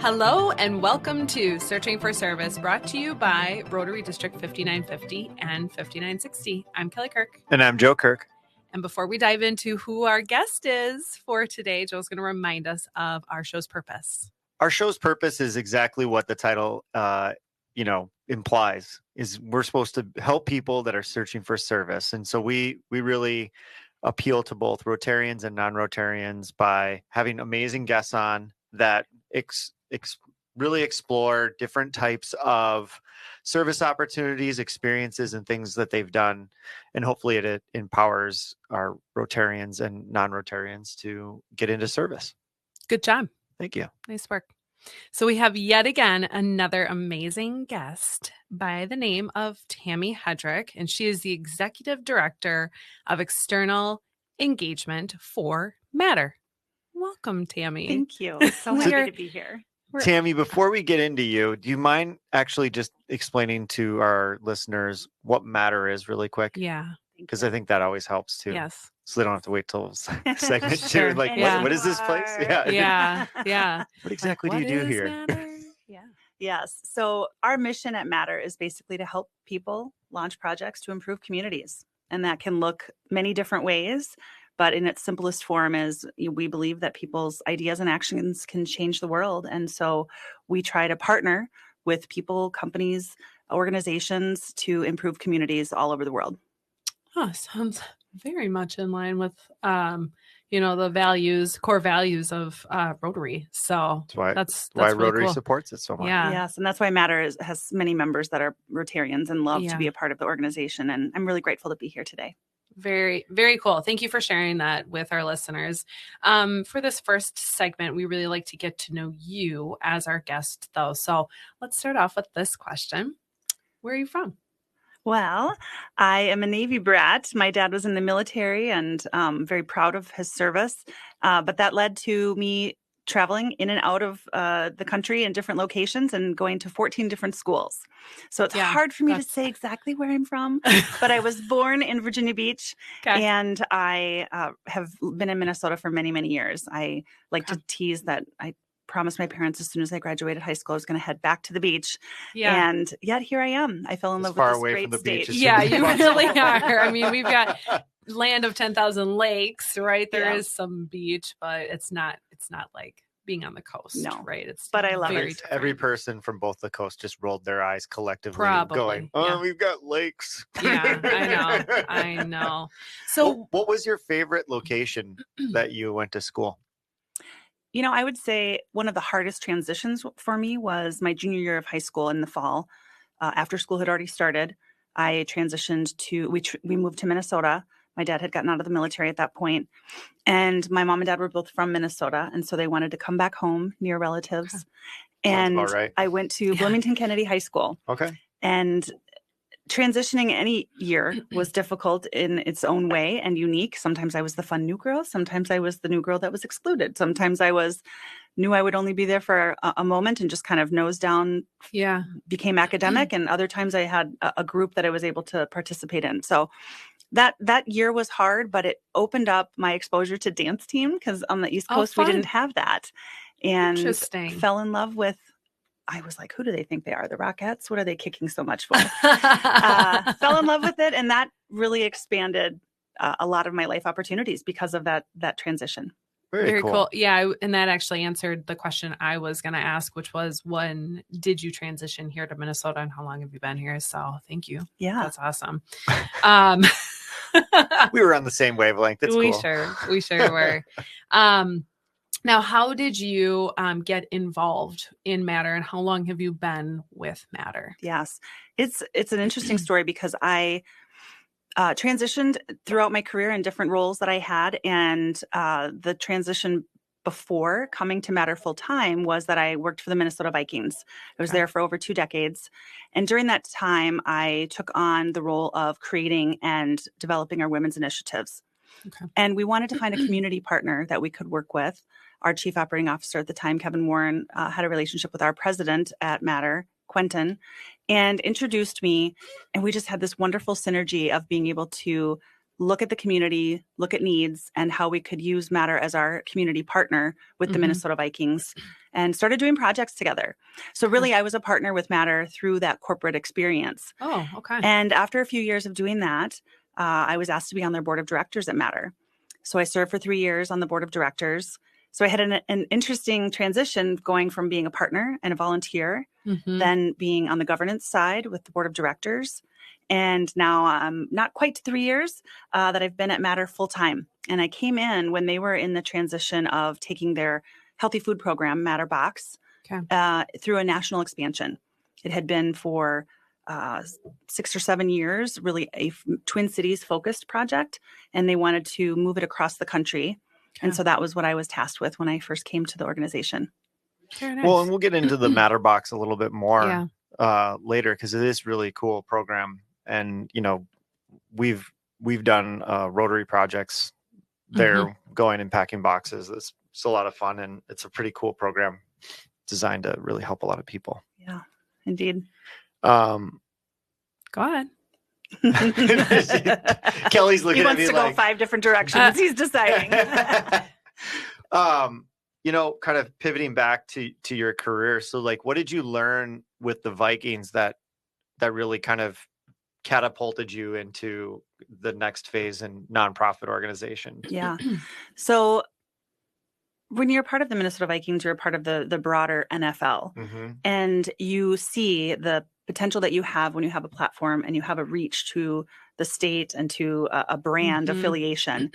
Hello and welcome to Searching for Service, brought to you by Rotary District 5950 and 5960. I'm Kelly Kirk. And I'm Joe Kirk. And before we dive into who our guest is for today, Joe's going to remind us of our show's purpose. Our show's purpose is exactly what the title, implies, is we're supposed to help people that are searching for service. And so we really appeal to both Rotarians and non-Rotarians by having amazing guests on that really explore different types of service opportunities, experiences, and things that they've done. And hopefully it empowers our Rotarians and non-Rotarians to get into service. Good job. Thank you. Nice work. So we have yet again another amazing guest by the name of Tammy Headrick, and she is the Executive Director of External Engagement for Matter. Welcome, Tammy. Thank you. So happy to be here. Tammy, before we get into you, do you mind actually just explaining to our listeners what Matter is really quick? Yeah. Because I think that always helps too. Yes. So they don't have to wait till segment Sure. two. Like, Yeah. what is this place? Yeah. What exactly do you do here? Yeah. Yes. So our mission at Matter is basically to help people launch projects to improve communities. And that can look many different ways. But in its simplest form is we believe that people's ideas and actions can change the world. And so we try to partner with people, companies, organizations to improve communities all over the world. Oh, sounds very much in line with, the core values of Rotary. So that's why really Rotary cool. supports it so much. Yeah. Yes. And that's why Matter has many members that are Rotarians and love to be a part of the organization. And I'm really grateful to be here today. Very, very cool. Thank you for sharing that with our listeners. For this first segment, we really like to get to know you as our guest, though. So let's start off with this question. Where are you from? Well, I am a Navy brat. My dad was in the military and very proud of his service. But that led to me traveling in and out of the country in different locations and going to 14 different schools. So it's hard for me to say exactly where I'm from, but I was born in Virginia Beach and I have been in Minnesota for many, many years. I like to tease that I promised my parents as soon as I graduated high school, I was going to head back to the beach. Yeah. And yet here I am. I fell in love with this great state. Yeah, you really are. I mean, we've got land of 10,000 lakes, right? There is some beach, but it's not like being on the coast, right? But I love it. Every person from both the coast just rolled their eyes collectively, going, we've got lakes. Yeah, I know. So what was your favorite location that you went to school? I would say one of the hardest transitions for me was my junior year of high school in the fall. After school had already started, I transitioned we moved to Minnesota. My dad had gotten out of the military at that point, and my mom and dad were both from Minnesota, and so they wanted to come back home near relatives. And I went to Bloomington Kennedy High School. Okay. And transitioning any year was difficult in its own way and unique. Sometimes I was the fun new girl. Sometimes I was the new girl that was excluded. Sometimes I knew I would only be there for a moment and just kind of nose down, became academic. And other times I had a group that I was able to participate in. So that year was hard, but it opened up my exposure to dance team because on the East Coast, we didn't have that. And fell in love with, I was like, who do they think they are? The Rockettes? What are they kicking so much for? Fell in love with it. And that really expanded a lot of my life opportunities because of that transition. Very cool. Yeah. And that actually answered the question I was going to ask, which was, when did you transition here to Minnesota and how long have you been here? So thank you. Yeah. That's awesome. We were on the same wavelength. It's we cool. We sure were. Now, how did you get involved in Matter, and how long have you been with Matter? Yes, it's an interesting story because I transitioned throughout my career in different roles that I had, and the transition before coming to Matter full time was that I worked for the Minnesota Vikings. I was there for over 2 decades. And during that time, I took on the role of creating and developing our women's initiatives. Okay. And we wanted to find a community partner that we could work with. Our chief operating officer at the time, Kevin Warren, had a relationship with our president at Matter, Quentin, and introduced me. And we just had this wonderful synergy of being able to look at the community, look at needs, and how we could use Matter as our community partner with the Minnesota Vikings, and started doing projects together. So really, I was a partner with Matter through that corporate experience. Oh, okay. And after a few years of doing that, I was asked to be on their board of directors at Matter. So I served for 3 years on the board of directors. So I had an interesting transition going from being a partner and a volunteer, then being on the governance side with the board of directors. And now I'm not quite 3 years that I've been at Matter full time. And I came in when they were in the transition of taking their healthy food program, Matter Box, through a national expansion. It had been for 6 or 7 years, really a Twin Cities focused project, and they wanted to move it across the country. And so that was what I was tasked with when I first came to the organization. Very nice. Well, and we'll get into the Matter Box a little bit more later, because it is really cool program. And, you know, we've done Rotary projects there, going and packing boxes. It's a lot of fun, and it's a pretty cool program designed to really help a lot of people. Yeah, indeed. Go ahead. Kelly's looking at me. He wants to go 5 different directions. He's deciding. You know, kind of pivoting back to your career. So, like, what did you learn with the Vikings that really kind of catapulted you into the next phase in nonprofit organization? Yeah. So when you're part of the Minnesota Vikings, you're a part of the broader NFL, and you see the potential that you have when you have a platform and you have a reach to the state and to a brand affiliation.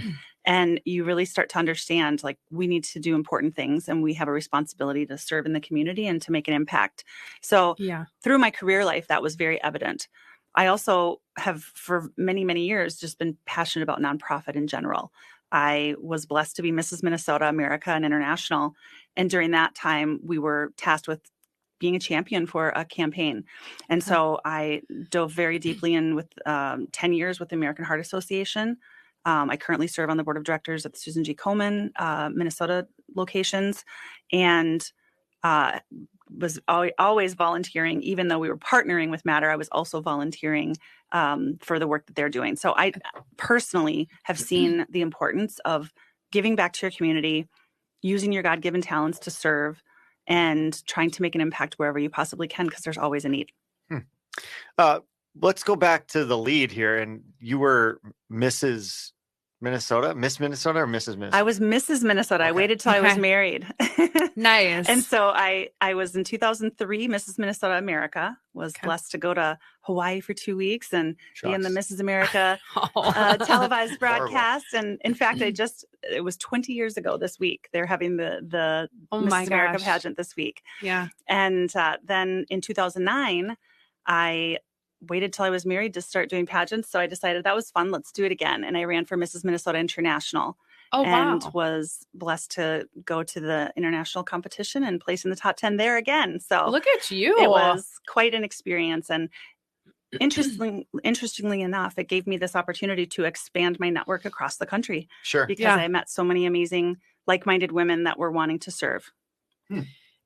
And you really start to understand, like, we need to do important things, and we have a responsibility to serve in the community and to make an impact. So through my career life, that was very evident. I also have, for many, many years, just been passionate about nonprofit in general. I was blessed to be Mrs. Minnesota America and International. And during that time, we were tasked with being a champion for a campaign. And so I dove very deeply in with 10 years with the American Heart Association. I currently serve on the board of directors at the Susan G. Komen, Minnesota locations, and was always volunteering. Even though we were partnering with Matter, I was also volunteering for the work that they're doing. So I personally have seen the importance of giving back to your community, using your God-given talents to serve, and trying to make an impact wherever you possibly can, because there's always a need. Let's go back to the lead here. And you were Mrs. Minnesota, Miss Minnesota, or Mrs. Minnesota? I was Mrs. Minnesota. Okay. I waited till I was married. Nice. And so I was in 2003, Mrs. Minnesota America, was blessed to go to Hawaii for 2 weeks and be in the Mrs. America televised broadcast. And in fact, it was 20 years ago this week. They're having the Mrs. America pageant this week. Yeah. And then in 2009, I waited till I was married to start doing pageants. So I decided that was fun. Let's do it again. And I ran for Mrs. Minnesota International. And was blessed to go to the international competition and place in the top 10 there again. So look at you. It was quite an experience. And interestingly enough, it gave me this opportunity to expand my network across the country. Sure. Because I met so many amazing, like-minded women that were wanting to serve.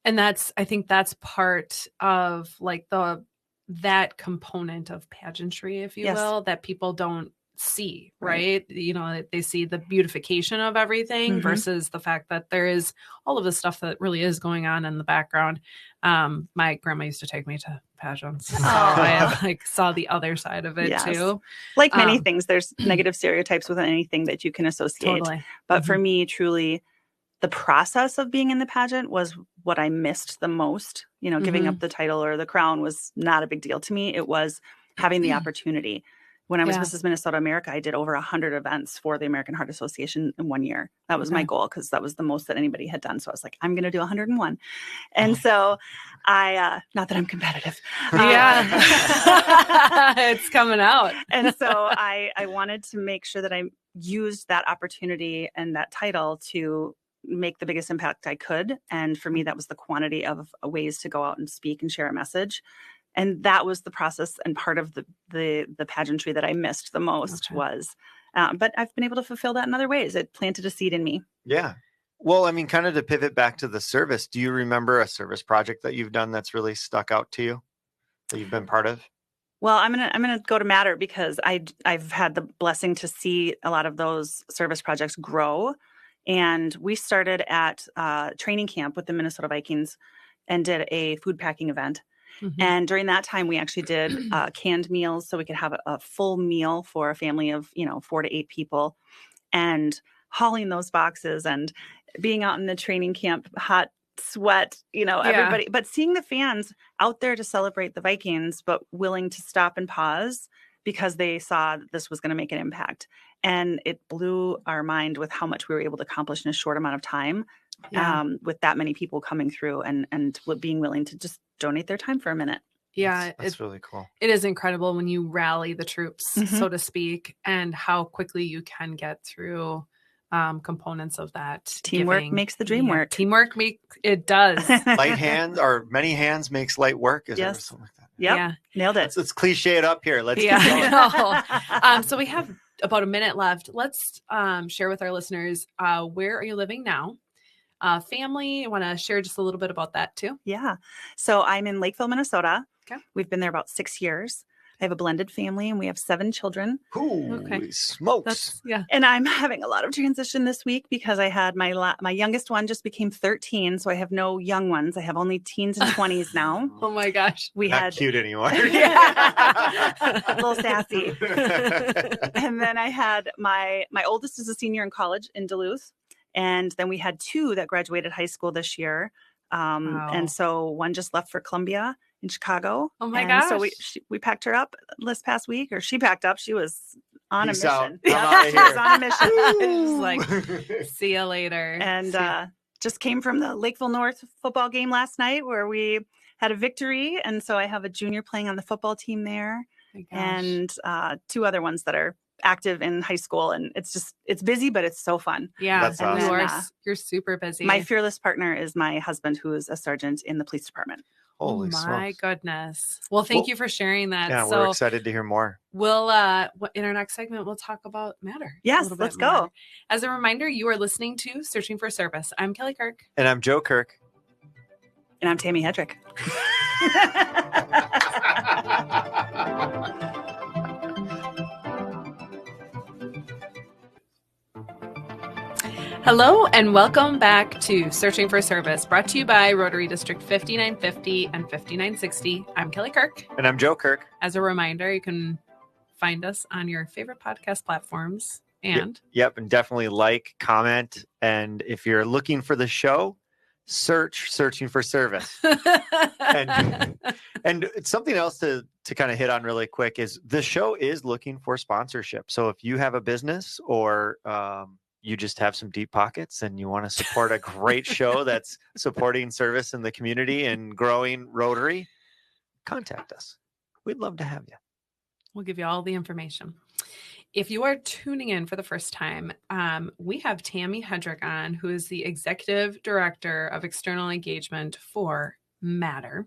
And I think that's part of, like, that component of pageantry, if you will, that people don't see, right? You know, they see the beautification of everything versus the fact that there is all of the stuff that really is going on in the background. My grandma used to take me to pageants. So I saw the other side of it too. Like many things, there's negative stereotypes with anything that you can associate. Totally. But for me, truly, the process of being in the pageant was what I missed the most. You know, giving up the title or the crown was not a big deal to me. It was having the opportunity. When I was Mrs. Minnesota America, I did over 100 events for the American Heart Association in 1 year. That was my goal, because that was the most that anybody had done. So I was like, I'm going to do 101. And so I, not that I'm competitive. It's coming out. And so I wanted to make sure that I used that opportunity and that title to make the biggest impact I could. And for me, that was the quantity of ways to go out and speak and share a message. And that was the process and part of the pageantry that I missed the most was. But I've been able to fulfill that in other ways. It planted a seed in me. Yeah. Well, I mean, kind of to pivot back to the service, do you remember a service project that you've done that's really stuck out to you, that you've been part of? Well, I'm gonna go to Matter because I've had the blessing to see a lot of those service projects grow, and we started at training camp with the Minnesota Vikings and did a food packing event. Mhm. And during that time, we actually did canned meals so we could have a full meal for a family of 4 to 8 people, and hauling those boxes and being out in the training camp, hot sweat, everybody, but seeing the fans out there to celebrate the Vikings, but willing to stop and pause because they saw that this was going to make an impact. And it blew our mind with how much we were able to accomplish in a short amount of time. Yeah. With that many people coming through and being willing to just donate their time for a minute. Yeah. That's really cool. It is incredible when you rally the troops, Mhm. so to speak, and how quickly you can get through components of that. Teamwork giving. makes the dream work. Teamwork it does. Light hands or many hands makes light work. Is there Yes. something like that? Yep. Yeah. Nailed it. Let's cliche it up here. Let's keep Yeah. going. So we have about a minute left. Let's share with our listeners, where are you living now? Family, I want to share just a little bit about that too. Yeah. So I'm in Lakeville, Minnesota. Okay. We've been there about 6 years. I have a blended family and we have 7 children. Holy smokes. Yeah. And I'm having a lot of transition this week because I had my youngest one just became 13. So I have no young ones. I have only teens and 20s now. Oh my gosh. We Not had cute anymore. a little sassy. And then I had my oldest is a senior in college in Duluth. And then we had 2 that graduated high school this year. Wow. And so one just left for Columbia in Chicago. Oh my and gosh. So we packed her up this past week, or she packed up. She was on Peace a out. mission. I'm outta She was here. on a mission. It's like, see you later. And just came from the Lakeville North football game last night where we had a victory. And so I have a junior playing on the football team there, My gosh. and 2 other ones that are active in high school. And it's busy, but it's so fun. Yeah, That's And awesome. then, you're super busy. my fearless partner is my husband, who is a sergeant in the police department. Holy my smokes. goodness. Well, thank you for sharing that. Yeah, we're So excited to hear more. we'll in our next segment, we'll talk about Matter. a Yes, little let's bit more. go. As a reminder, you are listening to Searching for Service. I'm Kelly Kirk. And I'm Joe Kirk. And I'm Tammy Headrick. Hello and welcome back to Searching for Service, brought to you by Rotary District 5950 and 5960. I'm Kelly Kirk. And I'm Joe Kirk. As a reminder, you can find us on your favorite podcast platforms. And Yep. And definitely like, comment. And if you're looking for the show, Searching for Service. And it's something else to kind of hit on really quick is the show is looking for sponsorship. So if you have a business or you just have some deep pockets and you want to support a great show that's supporting service in the community and growing Rotary, contact us. We'd love to have you. we'll give you all the information. If you are tuning in for the first time, we have Tammy Headrick on, who is the Executive Director of External Engagement for Matter.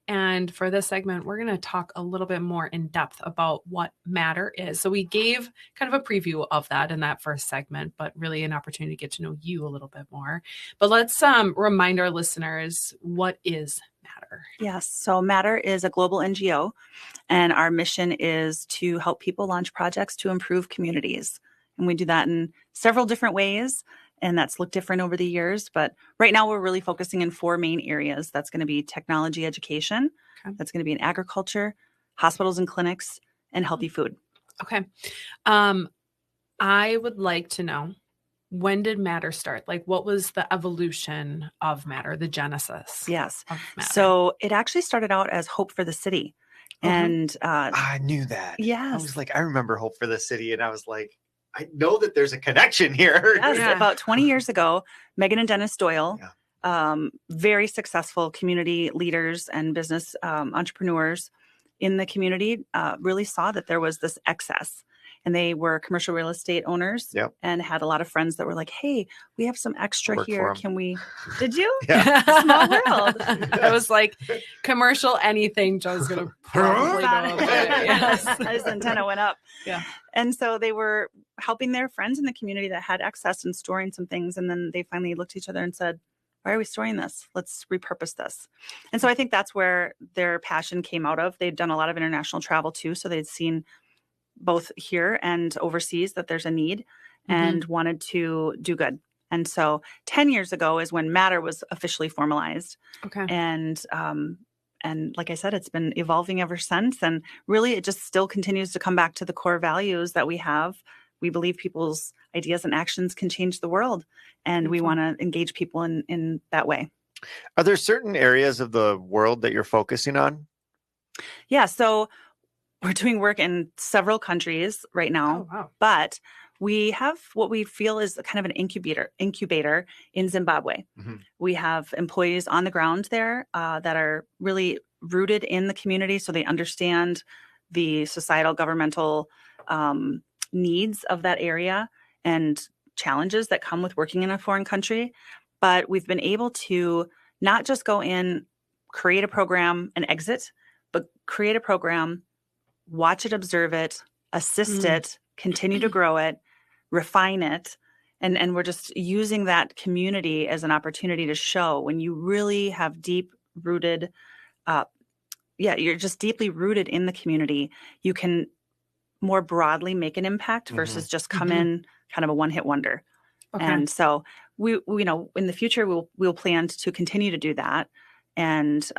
And for this segment, we're going to talk a little bit more in depth about what Matter is. So we gave kind of a preview of that in that first segment, but really an opportunity to get to know you a little bit more. But let's remind our listeners, what is Matter? Yes. So Matter is a global NGO, and our mission is to help people launch projects to improve communities. And we do that in several different ways, and that's looked different over the years. But right now, we're really focusing in 4 main areas. That's going to be technology education. Okay. That's going to be in agriculture, hospitals and clinics, and healthy food. Okay. I would like to know, when did Matter start? Like, what was the evolution of Matter, the genesis Yes. of Matter? So it actually started out as Hope for the City. And I knew that. yes. I was like, I remember Hope for the City. And I was like, I know that there's a connection here. Yes, Yeah. about 20 years ago, Megan and Dennis Doyle, very successful community leaders and business entrepreneurs in the community, really saw that there was this excess. And they were commercial real estate owners and had a lot of friends that were like, hey, we have some extra Work for here. 'em. Can we? Did you? Yeah. Small world. I was like, commercial anything, Joe's going to probably know about it. Yes. His antenna went up. Yeah. And so they were helping their friends in the community that had excess and storing some things. And then they finally looked at each other and said, Why are we storing this? Let's repurpose this. And so I think that's where their passion came out of. They'd done a lot of international travel too. So they'd seen both here and overseas that there's a need and wanted to do good. And so 10 years ago is when Matter was officially formalized. Okay. And like I said, it's been evolving ever since. And really, it just still continues to come back to the core values that we have. We believe people's ideas and actions can change the world. And we want to engage people in that way. Are there certain areas of the world that you're focusing on? Yeah. So we're doing work in several countries right now. Oh, wow. But we have what we feel is kind of an incubator in Zimbabwe. We have employees on the ground there that are really rooted in the community, so they understand the societal, governmental needs of that area and challenges that come with working in a foreign country. But we've been able to not just go in, create a program and exit, but create a program, watch it, observe it, assist it, continue to grow it, refine it. And we're just using that community as an opportunity to show when you really have deep rooted, you're just deeply rooted in the community, you can more broadly make an impact versus just come in kind of a one-hit wonder. Okay. And so we in the future, we'll plan to continue to do that and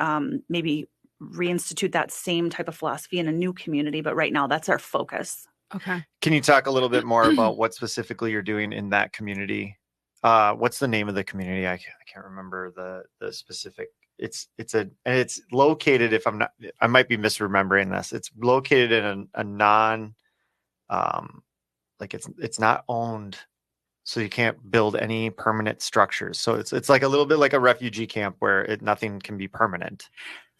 maybe reinstitute that same type of philosophy in a new community. But right now, that's our focus. Okay. Can you talk a little bit more about what specifically you're doing in that community? What's the name of the community? I can't remember the specific. It's located. I might be misremembering this. It's located in a non, it's not owned, so you can't build any permanent structures. So it's like a little bit like a refugee camp where nothing can be permanent.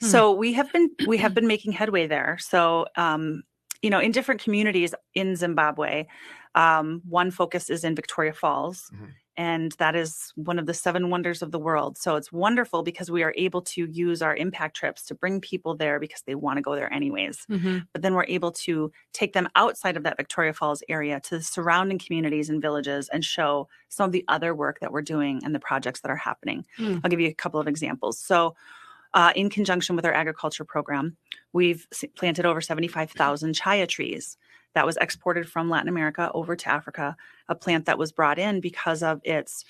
So we have been making headway there. So in different communities in Zimbabwe, one focus is in Victoria Falls. And that is one of the 7 wonders of the world. So it's wonderful because we are able to use our impact trips to bring people there because they want to go there anyways. But then we're able to take them outside of that Victoria Falls area to the surrounding communities and villages and show some of the other work that we're doing and the projects that are happening. I'll give you a couple of examples. So in conjunction with our agriculture program, we've planted over 75,000 chaya trees. That was exported from Latin America over to Africa, a plant that was brought in because of its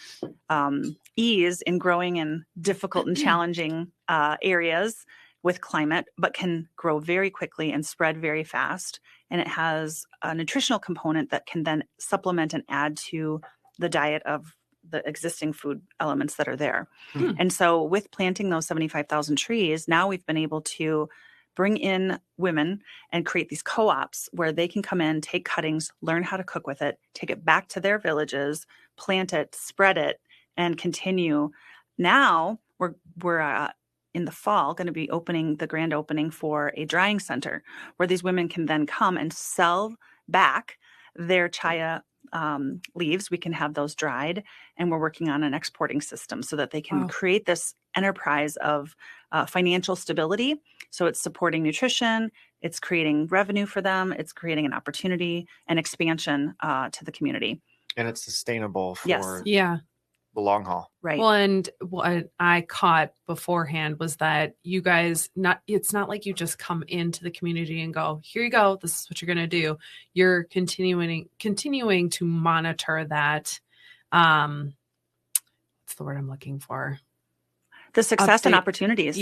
ease in growing in difficult and challenging areas with climate, but can grow very quickly and spread very fast. And it has a nutritional component that can then supplement and add to the diet of the existing food elements that are there. And so with planting those 75,000 trees, now we've been able to bring in women and create these co-ops where they can come in, take cuttings, learn how to cook with it, take it back to their villages, plant it, spread it, and continue. Now we're in the fall going to be opening the grand opening for a drying center where these women can then come and sell back their chaya leaves. We can have those dried, and we're working on an exporting system so that they can create this enterprise of financial stability. So it's supporting nutrition, it's creating revenue for them, it's creating an opportunity and expansion to the community. And it's sustainable for the long haul. Right. Well, and what I caught beforehand was that you guys it's not like you just come into the community and go, here you go, this is what you're going to do. You're continuing to monitor that. What's the word I'm looking for? The success and opportunities.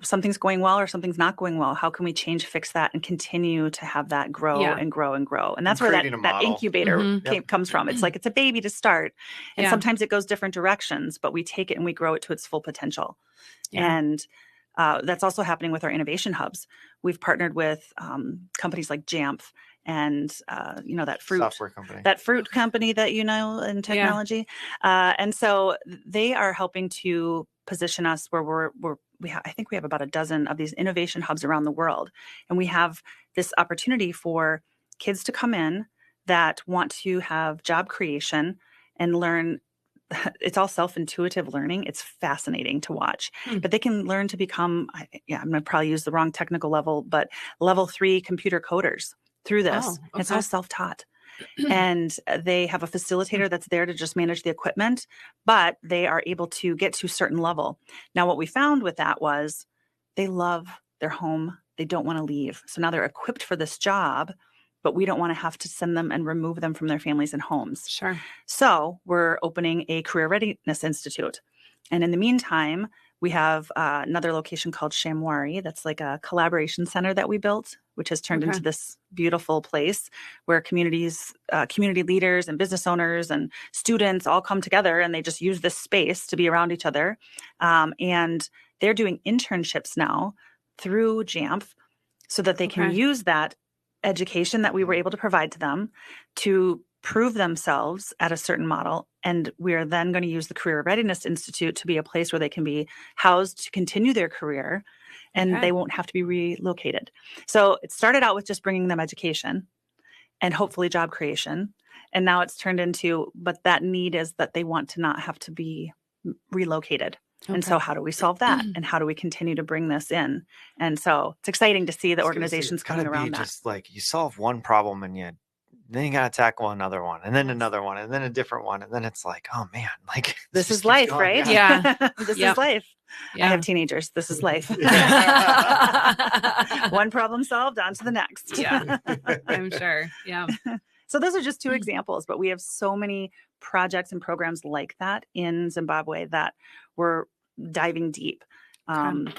Something's going well or something's not going well. How can we fix that and continue to have that grow and grow and grow? And that's where that incubator comes from. It's like it's a baby to start. And sometimes it goes different directions, but we take it and we grow it to its full potential. And that's also happening with our innovation hubs. We've partnered with companies like Jamf and that fruit company that in technology. And so they are helping to position us where I think we have about a dozen of these innovation hubs around the world. And we have this opportunity for kids to come in that want to have job creation and learn. It's all self-intuitive learning. It's fascinating to watch, but they can learn to become, I'm going to probably use the wrong technical level, but level 3 computer coders through this. It's all self-taught. and they have a facilitator that's there to just manage the equipment, but they are able to get to a certain level. Now, what we found with that was they love their home. They don't want to leave. So now they're equipped for this job, but we don't want to have to send them and remove them from their families and homes. Sure. So we're opening a Career Readiness Institute. And in the meantime, we have another location called Shamwari. That's like a collaboration center that we built, which has turned into this beautiful place where community leaders and business owners and students all come together, and they just use this space to be around each other. And they're doing internships now through JAMF so that they can use that education that we were able to provide to them to prove themselves at a certain model. And we are then going to use the Career Readiness Institute to be a place where they can be housed to continue their career, and they won't have to be relocated. So it started out with just bringing them education and hopefully job creation. And now it's turned into, but that need is that they want to not have to be relocated. And so how do we solve that? And how do we continue to bring this in? And so it's exciting to see the organizations coming around that. Just like you solve one problem and then you got to tackle another one, and then another one, and then a different one. And then it's like, oh man, like this is life, right? Yeah. This is life. Yeah. I have teenagers. This is life. One problem solved, on to the next. Yeah, I'm sure. Yeah. So those are just two examples, but we have so many projects and programs like that in Zimbabwe that we're diving deep. And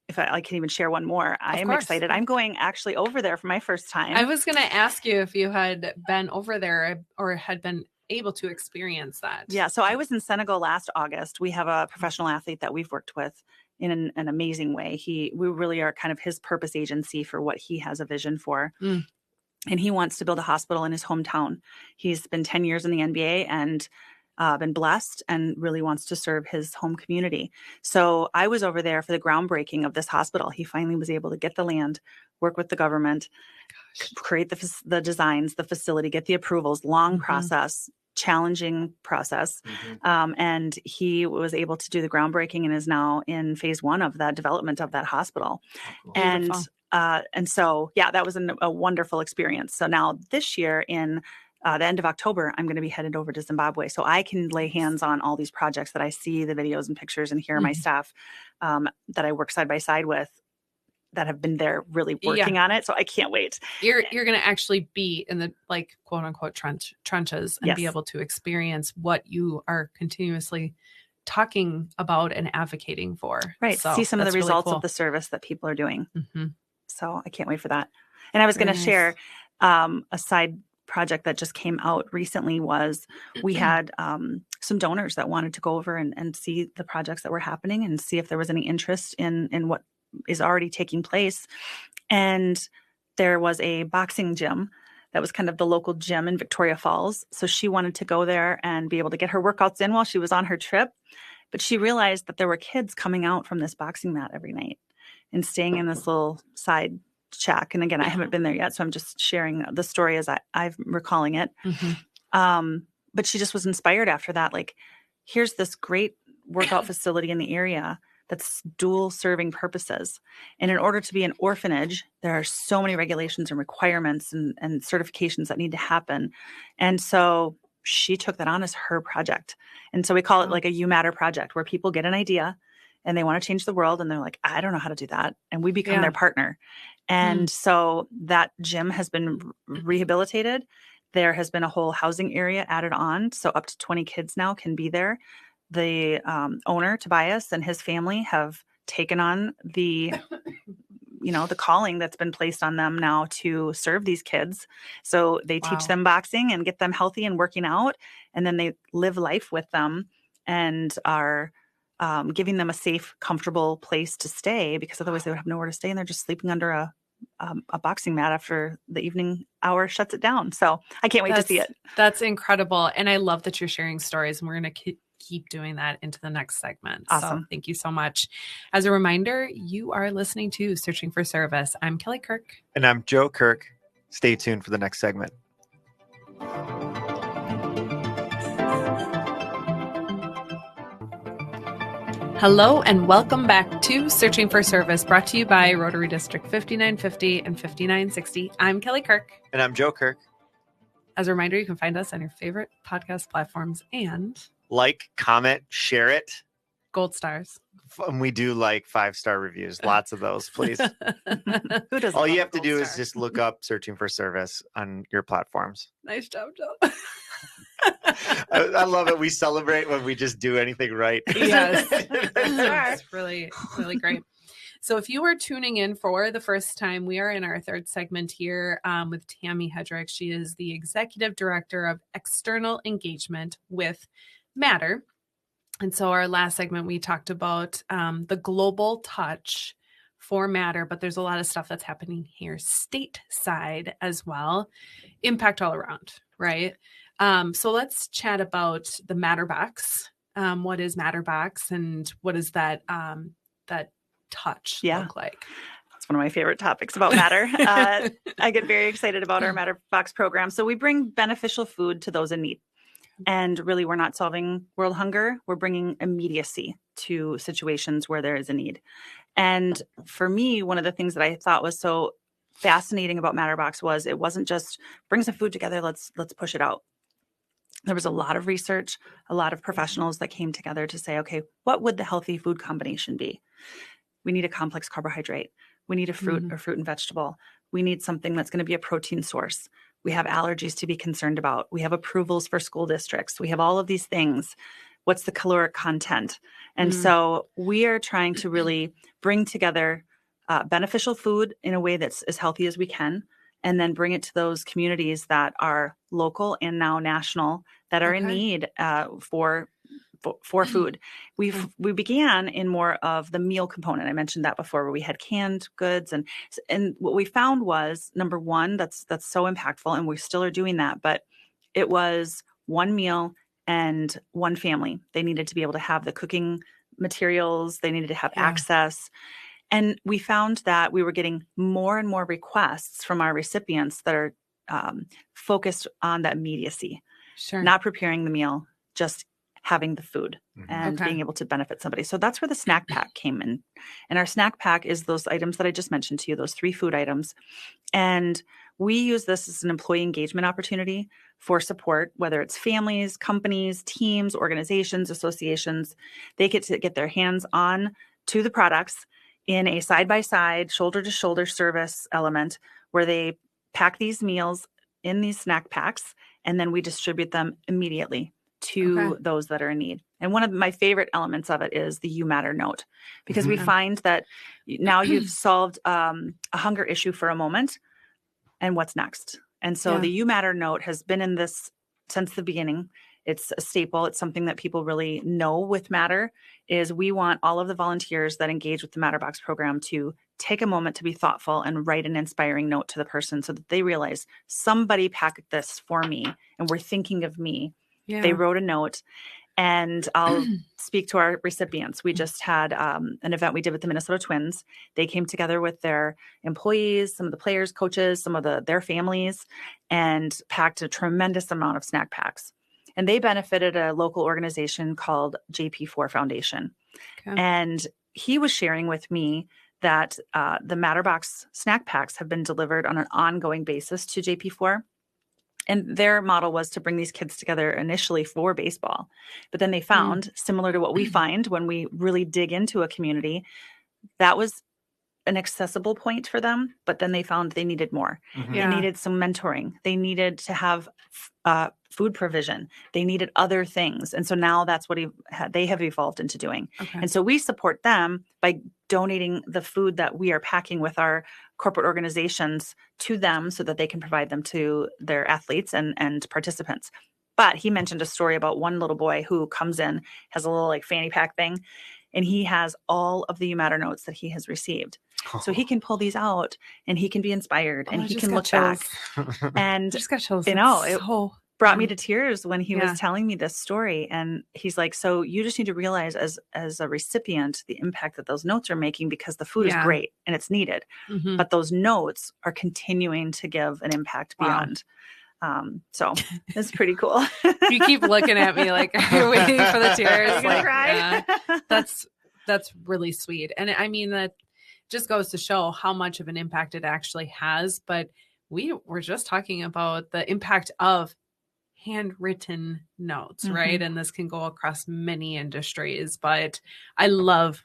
if I can even share one more, I am excited. I'm going actually over there for my first time. I was going to ask you if you had been over there or had been able to experience that. Yeah. So I was in Senegal last August. We have a professional athlete that we've worked with in an amazing way. We really are kind of his purpose agency for what he has a vision for. And he wants to build a hospital in his hometown. He's been 10 years in the NBA and been blessed and really wants to serve his home community. So I was over there for the groundbreaking of this hospital. He finally was able to get the land, work with the government, create the designs, the facility, get the approvals, long process, challenging process. And he was able to do the groundbreaking and is now in phase 1 of that development of that hospital. And so, yeah, that was a wonderful experience. So now this year in the end of October, I'm going to be headed over to Zimbabwe so I can lay hands on all these projects that I see the videos and pictures and hear my staff that I work side by side with that have been there really working on it. So I can't wait. You're going to actually be in the quote unquote trenches and be able to experience what you are continuously talking about and advocating for. Right. So see some of the results really cool. of the service that people are doing. So I can't wait for that. And I was going to share a side project that just came out recently was we had some donors that wanted to go over and see the projects that were happening and see if there was any interest in what is already taking place. And there was a boxing gym that was kind of the local gym in Victoria Falls. So she wanted to go there and be able to get her workouts in while she was on her trip. But she realized that there were kids coming out from this boxing mat every night and staying in this little side shack. And again, I haven't been there yet, so I'm just sharing the story as I'm recalling it. But she just was inspired after that. Like, here's this great workout facility in the area that's dual serving purposes. And in order to be an orphanage, there are so many regulations and requirements and certifications that need to happen. And so she took that on as her project. And so we call it like a You Matter project, where people get an idea and they want to change the world. And they're like, I don't know how to do that. And we become their partner. And so that gym has been rehabilitated. There has been a whole housing area added on. So up to 20 kids now can be there. The owner, Tobias, and his family have taken on the calling that's been placed on them now to serve these kids. So they teach them boxing and get them healthy and working out. And then they live life with them and are giving them a safe, comfortable place to stay, because otherwise they would have nowhere to stay and they're just sleeping under a boxing mat after the evening hour shuts it down. So I can't wait to see it. That's incredible. And I love that you're sharing stories, and we're going to keep doing that into the next segment. Awesome. So thank you so much. As a reminder, you are listening to Searching for Service. I'm Kelly Kirk. And I'm Joe Kirk. Stay tuned for the next segment. Hello and welcome back to Searching for Service, brought to you by Rotary District 5950 and 5960. I'm Kelly Kirk. And I'm Joe Kirk. As a reminder, you can find us on your favorite podcast platforms and Like, comment, share it. gold stars. And we do like 5-star reviews. Lots of those, please. Who doesn't? All love you a have to gold do is star? just look up Searching for Service on your platforms. Nice job, Joe. I love it. We celebrate when we just do anything right. Yes. It's really, really great. So if you are tuning in for the first time, we are in our third segment here with Tammy Headrick. She is the Executive Director of External Engagement with Matter. And so our last segment, we talked about the global touch for Matter, but there's a lot of stuff that's happening here stateside as well. Impact all around, right? So let's chat about the Matter Box. What is Matter Box, and what does that touch look like? That's one of my favorite topics about Matter. I get very excited about our Matter Box program. So we bring beneficial food to those in need. And really, we're not solving world hunger. We're bringing immediacy to situations where there is a need. And for me, one of the things that I thought was so fascinating about Matterbox was it wasn't just bring some food together, let's push it out. There was a lot of research, a lot of professionals that came together to say, okay, what would the healthy food combination be? We need a complex carbohydrate. We need a fruit or fruit and vegetable. We need something that's going to be a protein source. We have allergies to be concerned about. We have approvals for school districts. We have all of these things. What's the caloric content? And so we are trying to really bring together beneficial food in a way that's as healthy as we can, and then bring it to those communities that are local and now national that are in need for food. We began in more of the meal component. I mentioned that before, where we had canned goods, and what we found was, number one, that's so impactful, and we still are doing that, but it was one meal and one family. They needed to be able to have the cooking materials. They needed to have access. And we found that we were getting more and more requests from our recipients that are focused on that immediacy, not preparing the meal, just having the food and being able to benefit somebody. So that's where the snack pack came in. And our snack pack is those items that I just mentioned to you, those 3 food items. And we use this as an employee engagement opportunity for support, whether it's families, companies, teams, organizations, associations. They get to get their hands on to the products in a side-by-side, shoulder-to-shoulder service element where they pack these meals in these snack packs, and then we distribute them immediately to those that are in need. And one of my favorite elements of it is the You Matter note, because we find that now you've solved a hunger issue for a moment, and what's next? And so the You Matter note has been in this since the beginning. It's a staple. It's something that people really know with Matter is we want all of the volunteers that engage with the Matterbox program to take a moment to be thoughtful and write an inspiring note to the person so that they realize somebody packed this for me and we're thinking of me. Yeah. They wrote a note, and I'll speak to our recipients. We just had an event we did with the Minnesota Twins. They came together with their employees, some of the players, coaches, some of their families, and packed a tremendous amount of snack packs. And they benefited a local organization called JP4 Foundation. And he was sharing with me that the Matterbox snack packs have been delivered on an ongoing basis to JP4. And their model was to bring these kids together initially for baseball. But then they found, similar to what we find when we really dig into a community, that was an accessible point for them. But then they found they needed more. They needed some mentoring. They needed to have food provision. They needed other things. And so now that's what they have evolved into doing. And so we support them by donating the food that we are packing with our corporate organizations to them so that they can provide them to their athletes and participants. But he mentioned a story about one little boy who comes in, has a little like fanny pack thing, and he has all of the You Matter notes that he has received. So he can pull these out and he can be inspired and he can look back. And just got chills. You know, it brought me to tears when he was telling me this story. And he's like, so you just need to realize as a recipient, the impact that those notes are making, because the food is great and it's needed. But those notes are continuing to give an impact beyond. So it's pretty cool. You keep looking at me like you're waiting for the tears. Are you gonna cry? That's really sweet. And I mean, that just goes to show how much of an impact it actually has. But we were just talking about the impact of handwritten notes, right? And this can go across many industries, but I love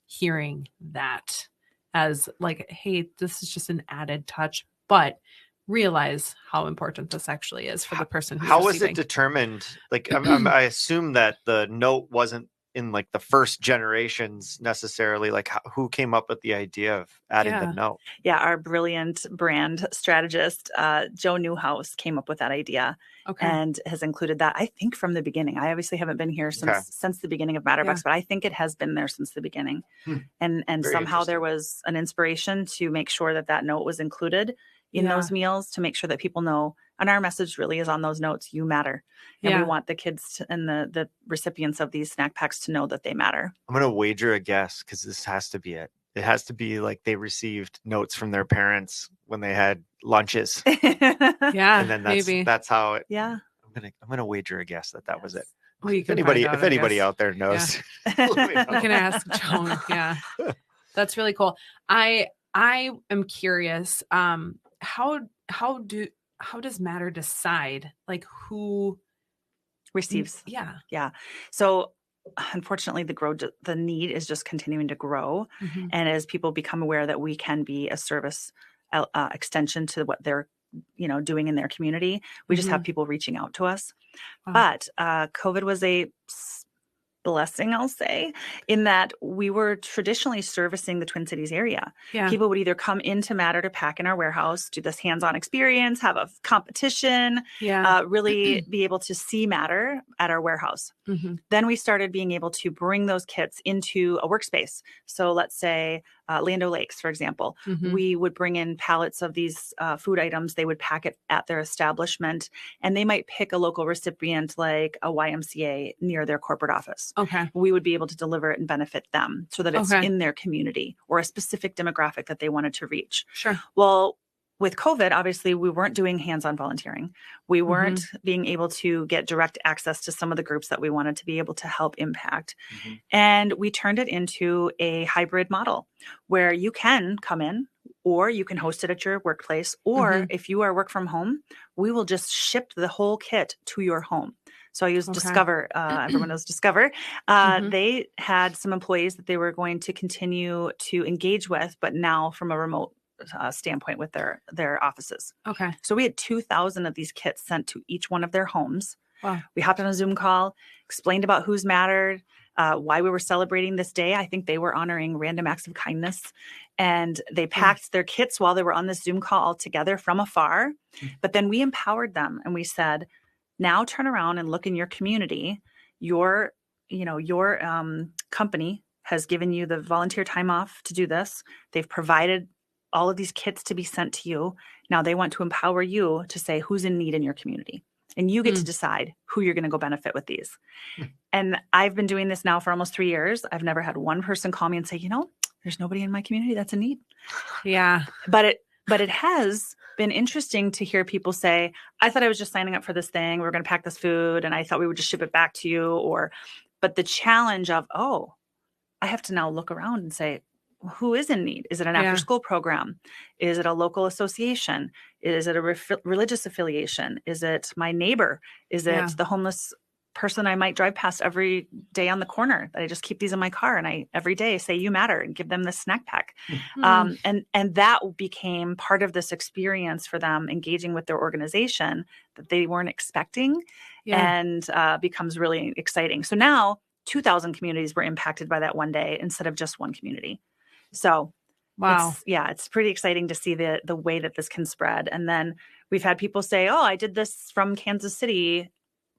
hearing that as like, hey, this is just an added touch, but realize how important this actually is for the person who's How was receiving. it determined? Like, I assume that the note wasn't in like the first generations necessarily. Like, who came up with the idea of adding the note? Yeah, our brilliant brand strategist, Joe Newhouse, came up with that idea and has included that, I think, from the beginning. I obviously haven't been here since the beginning of Matterbucks, but I think it has been there since the beginning. And somehow there was an inspiration to make sure that note was included in those meals, to make sure that people know. And our message really is on those notes: you matter. And we want the kids and the recipients of these snack packs to know that they matter. I'm going to wager a guess, because this has to be it. It has to be like they received notes from their parents when they had lunches. Yeah, and then maybe that's how it. Yeah, I'm gonna wager a guess that was it. Well, if anybody out there knows, you can ask Joan. Yeah, that's really cool. I am curious. How does Matter decide like who receives? Yeah. So unfortunately, the need is just continuing to grow, and as people become aware that we can be a service extension to what they're doing in their community, we just have people reaching out to us. But COVID was a blessing, I'll say, in that we were traditionally servicing the Twin Cities area. People would either come into Matter to pack in our warehouse, do this hands-on experience, have a competition, really be able to see Matter at our warehouse. Then we started being able to bring those kits into a workspace. So let's say Land O'Lakes, for example, we would bring in pallets of these food items. They would pack it at their establishment, and they might pick a local recipient like a YMCA near their corporate office. We would be able to deliver it and benefit them so that it's in their community or a specific demographic that they wanted to reach. Well, with COVID, obviously, we weren't doing hands-on volunteering. We weren't being able to get direct access to some of the groups that we wanted to be able to help impact. And we turned it into a hybrid model where you can come in, or you can host it at your workplace, or if you are work from home, we will just ship the whole kit to your home. So I used Discover. Everyone knows Discover. They had some employees that they were going to continue to engage with, but now from a remote standpoint with their offices. So we had 2,000 of these kits sent to each one of their homes. We hopped on a Zoom call, explained about who's mattered, why we were celebrating this day. I think they were honoring random acts of kindness, and they packed their kits while they were on this Zoom call all together from afar. But then we empowered them and we said, now turn around and look in your community. Your company has given you the volunteer time off to do this. They've provided all of these kits to be sent to you. Now they want to empower you to say who's in need in your community. And you get to decide who you're going to go benefit with these. And I've been doing this now for almost 3 years. I've never had one person call me and say, there's nobody in my community that's in need. But it has been interesting to hear people say, I thought I was just signing up for this thing. We were going to pack this food and I thought we would just ship it back to you. But the challenge of, I have to now look around and say, who is in need? Is it an after-school program? Is it a local association? Is it a religious affiliation? Is it my neighbor? Is it the homeless person I might drive past every day on the corner that I just keep these in my car and I every day say you matter and give them this snack pack? And that became part of this experience for them, engaging with their organization that they weren't expecting, and becomes really exciting. So now 2,000 communities were impacted by that one day instead of just one community. So it's pretty exciting to see the way that this can spread. And then we've had people say, I did this from Kansas City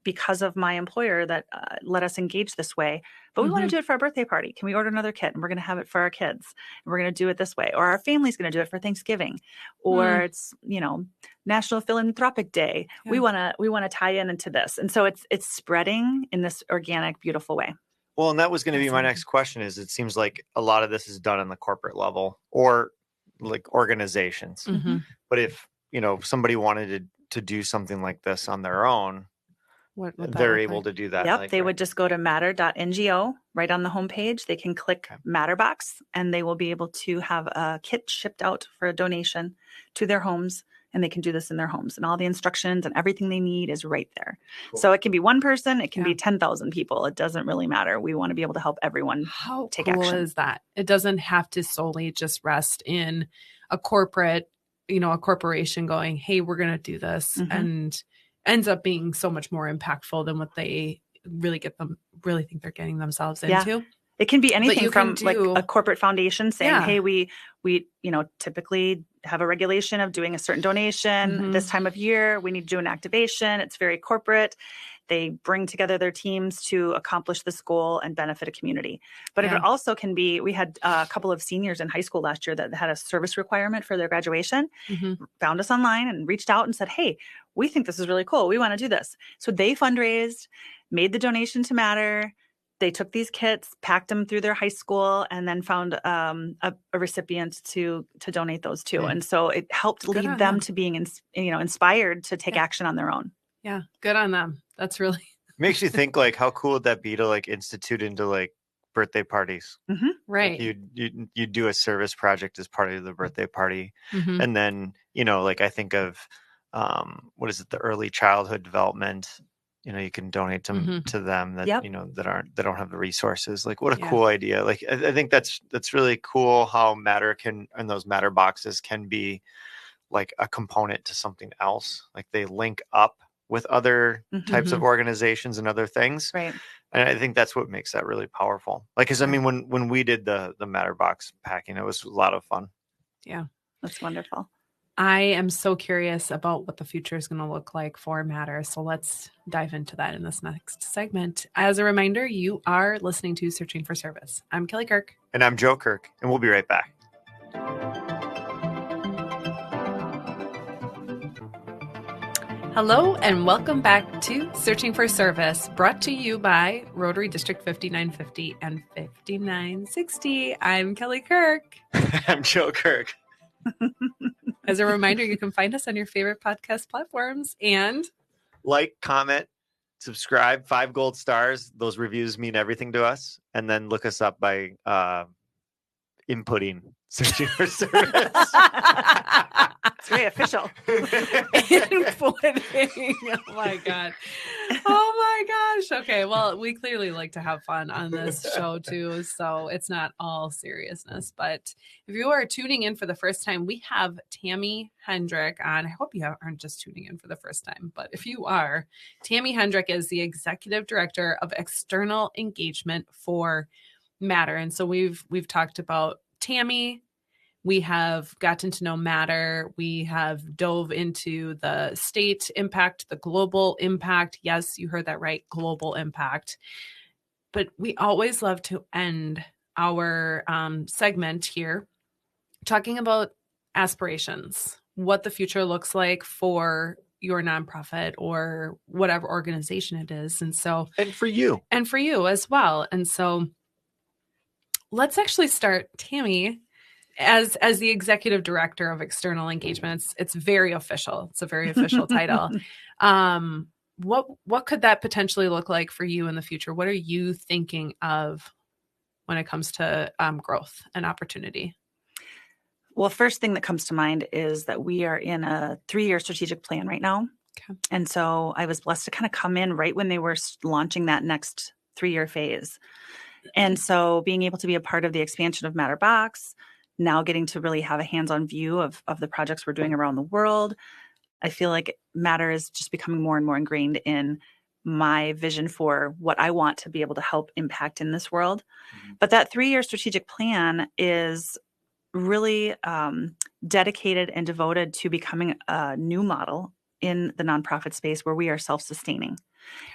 because of my employer that let us engage this way, but we want to do it for our birthday party. Can we order another kit? And we're going to have it for our kids. And we're going to do it this way. Or our family's going to do it for Thanksgiving. Or it's, National Philanthropic Day. We want to tie into this. And so it's spreading in this organic, beautiful way. Well, and that was going to be my next question is it seems like a lot of this is done on the corporate level or like organizations. But if, somebody wanted to do something like this on their own, they're able to do that. Yep. They would just go to matter.ngo right on the homepage. They can click Matterbox, and they will be able to have a kit shipped out for a donation to their homes, and they can do this in their homes. And all the instructions and everything they need is right there. Cool. So it can be one person, it can be 10,000 people. It doesn't really matter. We want to be able to help everyone take action. How cool is that? It doesn't have to solely just rest in a corporate, a corporation going, hey, we're going to do this, and ends up being so much more impactful than what they really think they're getting themselves into. It can be anything from like a corporate foundation saying, hey, we typically have a regulation of doing a certain donation this time of year. We need to do an activation. It's very corporate. They bring together their teams to accomplish this goal and benefit a community. But it also can be, we had a couple of seniors in high school last year that had a service requirement for their graduation, found us online and reached out and said, hey, we think this is really cool. We want to do this. So they fundraised, made the donation to Matter. They took these kits, packed them through their high school, and then found a recipient to donate those to. And so it helped lead them to being inspired to take action on their own. Yeah, good on them. That's really makes you think, like, how cool would that be to like institute into like birthday parties? Right. Like you do a service project as part of the birthday party, and then like I think of what is it, the early childhood development. You can donate them to them that that don't have the resources. Like, what a cool idea! Like, I think that's really cool how Matter and those Matter boxes can be like a component to something else. Like they link up with other types of organizations and other things. Right. And I think that's what makes that really powerful. Like, cause I mean, when we did the Matter box packing, it was a lot of fun. Yeah. That's wonderful. I am so curious about what the future is going to look like for Matter. So let's dive into that in this next segment. As a reminder, you are listening to Searching for Service. I'm Kelly Kirk. And I'm Joe Kirk. And we'll be right back. Hello and welcome back to Searching for Service, brought to you by Rotary District 5950 and 5960. I'm Kelly Kirk. I'm Joe Kirk. As a reminder, you can find us on your favorite podcast platforms and like, comment, subscribe, 5 gold stars. Those reviews mean everything to us. And then look us up by inputting Searching for Service. It's very official. Inputting. Oh my God. Oh my gosh. Okay. Well, we clearly like to have fun on this show too. So it's not all seriousness. But if you are tuning in for the first time, we have Tammy Headrick on. I hope you aren't just tuning in for the first time, but if you are, Tammy Headrick is the Executive Director of External Engagement for Matter. And so we've talked about Tammy. We have gotten to know Matter. We have dove into the state impact, the global impact. Yes, you heard that right, global impact. But we always love to end our segment here talking about aspirations, what the future looks like for your nonprofit or whatever organization it is. And for you as well. And so let's actually start, Tammy, as the Executive Director of External Engagements. It's very official. It's a very official title. What could that potentially look like for you in the future? What are you thinking of when it comes to growth and opportunity? Well, first thing that comes to mind is that we are in a 3-year strategic plan right now. Okay. And so I was blessed to kind of come in right when they were launching that next 3-year phase. And so being able to be a part of the expansion of Matterbox, now getting to really have a hands-on view of the projects we're doing around the world, I feel like Matter is just becoming more and more ingrained in my vision for what I want to be able to help impact in this world. But that 3-year strategic plan is really dedicated and devoted to becoming a new model in the nonprofit space where we are self-sustaining.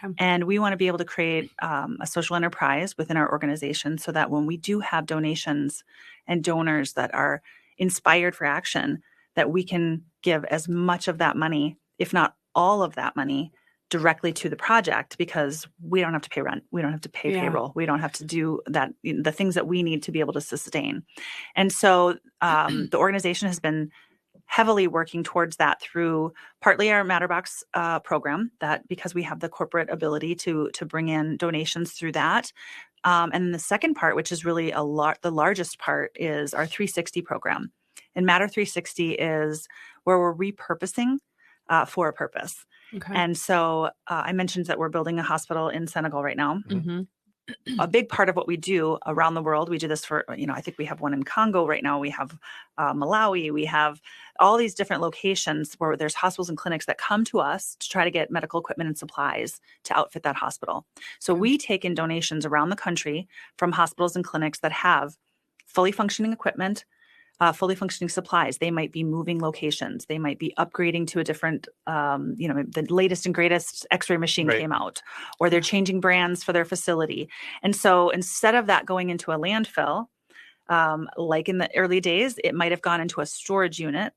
Okay. And we want to be able to create a social enterprise within our organization so that when we do have donations and donors that are inspired for action, that we can give as much of that money, if not all of that money, directly to the project, because we don't have to pay rent. We don't have to pay payroll. We don't have to do that, the things that we need to be able to sustain. And so the organization has been heavily working towards that through partly our Matterbox program, that because we have the corporate ability to bring in donations through that, And then the second part, which is really the largest part, is our 360 program. And Matter 360 is where we're repurposing for a purpose. Okay. And so I mentioned that we're building a hospital in Senegal right now. Mm-hmm. A big part of what we do around the world, we do this for, I think we have one in Congo right now. We have Malawi. We have all these different locations where there's hospitals and clinics that come to us to try to get medical equipment and supplies to outfit that hospital. So we take in donations around the country from hospitals and clinics that have fully functioning equipment, fully functioning supplies. They might be moving locations. They might be upgrading to a different, the latest and greatest X-ray machine came out, or they're changing brands for their facility. And so instead of that going into a landfill, like in the early days, it might have gone into a storage unit,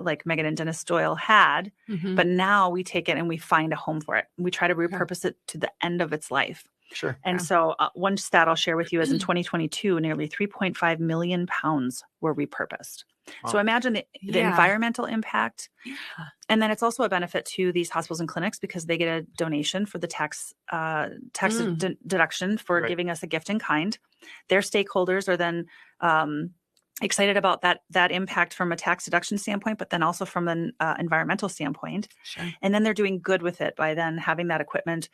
like Megan and Dennis Doyle had. Mm-hmm. But now we take it and we find a home for it. We try to repurpose it to the end of its life. Sure. And so one stat I'll share with you is in 2022, nearly 3.5 million pounds were repurposed. Wow. So imagine the environmental impact. Yeah. And then it's also a benefit to these hospitals and clinics because they get a donation for the tax deduction for giving us a gift in kind. Their stakeholders are then excited about that impact from a tax deduction standpoint, but then also from an environmental standpoint. Sure. And then they're doing good with it by then having that equipment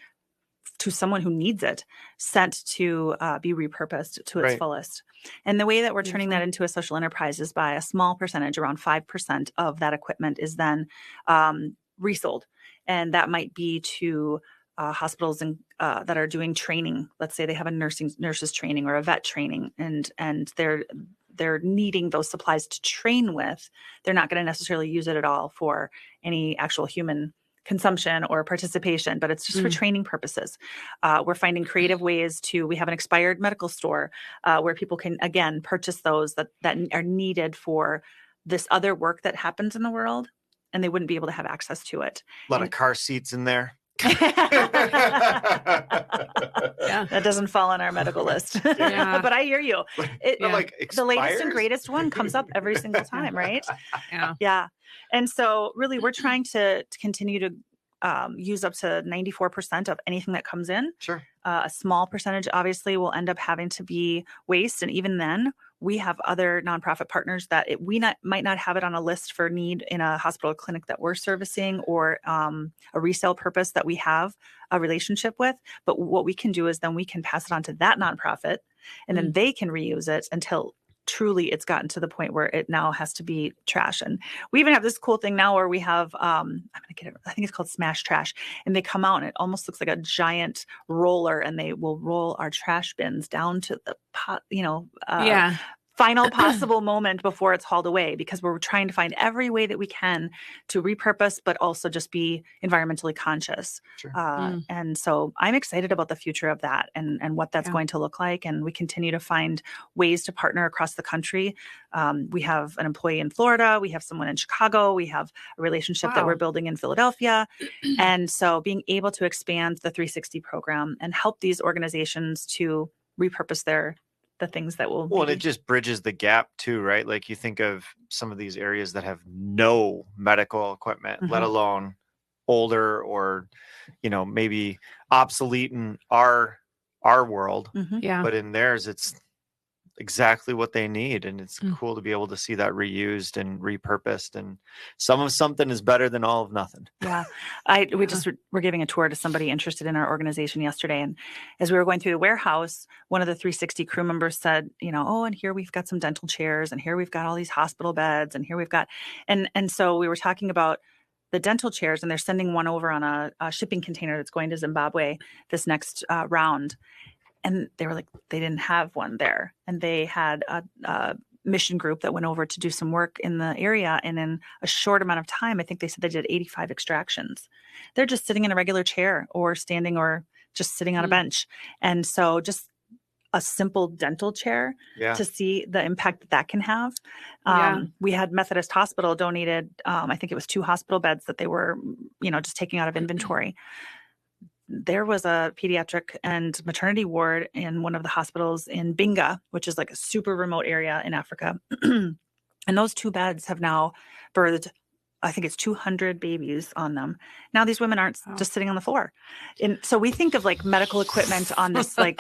to someone who needs it, sent to be repurposed to its fullest. And the way that we're turning that into a social enterprise is by a small percentage, around 5% of that equipment is then resold. And that might be to hospitals that are doing training. Let's say they have a nurses training or a vet training, and they're needing those supplies to train with. They're not going to necessarily use it at all for any actual human consumption or participation, but it's just for training purposes. We're finding creative ways we have an expired medical store where people can, again, purchase those that are needed for this other work that happens in the world, and they wouldn't be able to have access to it. A lot of car seats in there. That doesn't fall on our medical list. But I hear you. The latest and greatest one comes up every single time, right? Yeah. And so really we're trying to continue to use up to 94% of anything that comes in. Sure. A small percentage obviously will end up having to be waste. And even then we have other nonprofit partners that might not have it on a list for need in a hospital or clinic that we're servicing, or a resale purpose that we have a relationship with. But what we can do is then we can pass it on to that nonprofit, and then they can reuse it until truly it's gotten to the point where it now has to be trash. And we even have this cool thing now where we have, I think it's called Smash Trash, and they come out and it almost looks like a giant roller, and they will roll our trash bins down to the pot, final possible moment before it's hauled away, because we're trying to find every way that we can to repurpose, but also just be environmentally conscious. Sure. And so I'm excited about the future of that and what that's going to look like. And we continue to find ways to partner across the country. We have an employee in Florida. We have someone in Chicago. We have a relationship that we're building in Philadelphia. And so being able to expand the 360 program and help these organizations to repurpose the things that will. Well, and it just bridges the gap too, right? Like you think of some of these areas that have no medical equipment, let alone older or, maybe obsolete in our world. But in theirs, it's exactly what they need. And it's cool to be able to see that reused and repurposed, and some of something is better than all of nothing. Yeah. We just were giving a tour to somebody interested in our organization yesterday. And as we were going through the warehouse, one of the 360 crew members said, and here we've got some dental chairs, and here we've got all these hospital beds, and here we've got, and so we were talking about the dental chairs, and they're sending one over on a shipping container that's going to Zimbabwe this next round. And they were like, they didn't have one there. And they had a mission group that went over to do some work in the area. And in a short amount of time, I think they said they did 85 extractions. They're just sitting in a regular chair or standing or just sitting on a bench. And so just a simple dental chair to see the impact that can have. We had Methodist Hospital donated, I think it was 2 hospital beds that they were, just taking out of inventory. There was a pediatric and maternity ward in one of the hospitals in Binga, which is like a super remote area in Africa. And those 2 beds have now birthed I think it's 200 babies on them. Now these women aren't Wow. just sitting on the floor. And so we think of like medical equipment on this like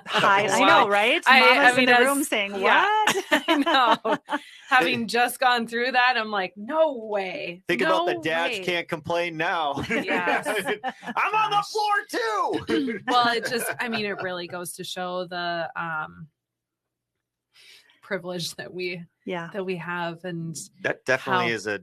high. I Wow. know, right? I Mama's mean, in the as- room saying, yeah. what? I know. Having just gone through that, I'm like, no way. Think No about the dads way. can't complain now. Yes. I'm on the floor too. Well, it just, I mean, it really goes to show the privilege that we Yeah. have, and That definitely How- is a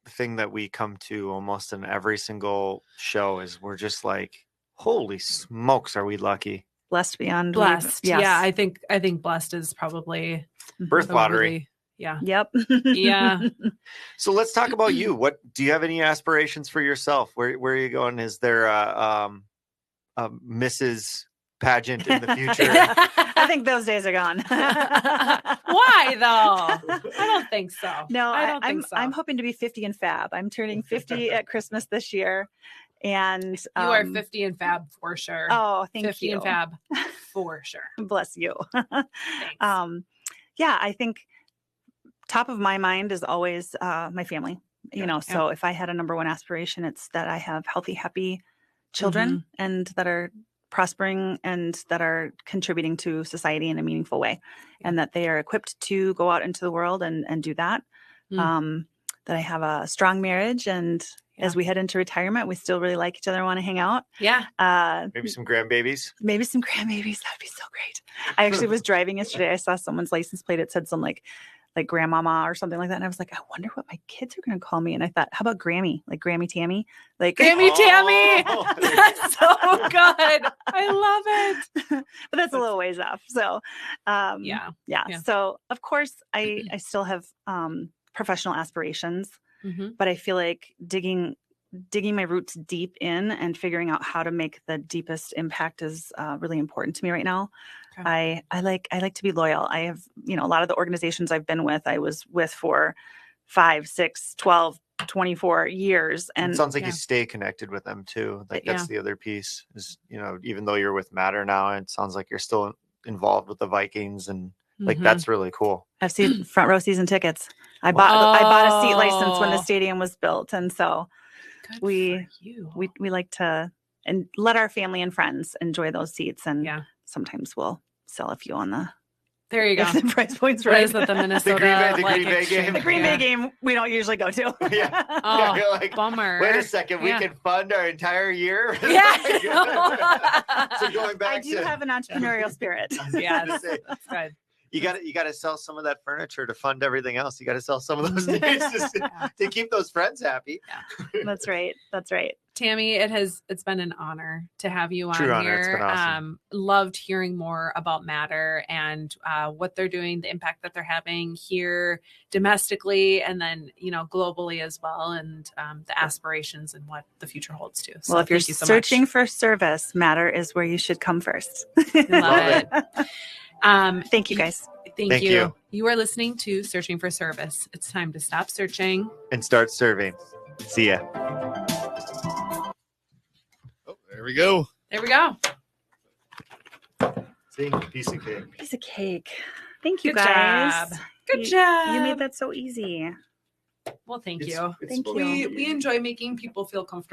thing that we come to almost in every single show is we're just like, holy smokes, are we lucky? Blessed beyond. blessed. Yes. Yeah, I think blessed is probably Birth a lottery. really- yeah. Yep. Yeah. So let's talk about you. What do you have any aspirations for yourself? Where are you going? Is there a Mrs. pageant in the future? I think those days are gone. Why though? I don't think so. No, I don't think so. I'm hoping to be 50 and fab. I'm turning 50 at Christmas this year. And you are 50 and fab for sure. Oh, thank 50 you. and fab for sure. Bless you. Thanks. Yeah, I think top of my mind is always my family. You know, so if I had a number one aspiration, it's that I have healthy, happy children and that are prospering and that are contributing to society in a meaningful way, and that they are equipped to go out into the world and do that. That I have a strong marriage, and as we head into retirement, we still really like each other and want to hang out. Yeah. Maybe some grandbabies. Maybe some grandbabies. That would be so great. I actually was driving yesterday. I saw someone's license plate. It said some like grandmama or something like that. And I was like, I wonder what my kids are going to call me. And I thought, how about Grammy? Like Grammy Tammy? Like Grammy Tammy. That's so good. I love it. But that's a little ways off. So, Yeah. So of course I still have professional aspirations, but I feel like digging my roots deep in and figuring out how to make the deepest impact is really important to me right now. Okay. I like to be loyal. I have, a lot of the organizations I've been with, I was with for 5, 6, 12, 24 years. And it sounds like you stay connected with them too. Like that's the other piece is, even though you're with Matter now, it sounds like you're still involved with the Vikings, and like that's really cool. I've seen front row season tickets. I bought a seat license when the stadium was built. And so we like to and let our family and friends enjoy those seats, and sometimes we'll sell a few on the. There you go. The price points right. Is that the Minnesota the Green Bay game? The Green Bay game we don't usually go to. Oh, you're like, bummer. Wait a second, we can fund our entire year. Yeah. So going back, I do have an entrepreneurial spirit. Yeah, that's good. You got to sell some of that furniture to fund everything else. You got to sell some of those things to keep those friends happy. Yeah. That's right. Tammy, it's been an honor to have you on True here. honor. It's been awesome. Loved hearing more about Matter and what they're doing, the impact that they're having here domestically, and then globally as well, and the aspirations and what the future holds too. So well, if you're searching for service, Matter is where you should come first. Love it. Thank you guys. Thank you. You are listening to Searching for Service. It's time to stop searching and start serving. See ya. Oh, there we go. See, piece of cake. Thank you, Good guys. job. Good job. You made that so easy. Well, thank you. Thank you. We enjoy making people feel comfortable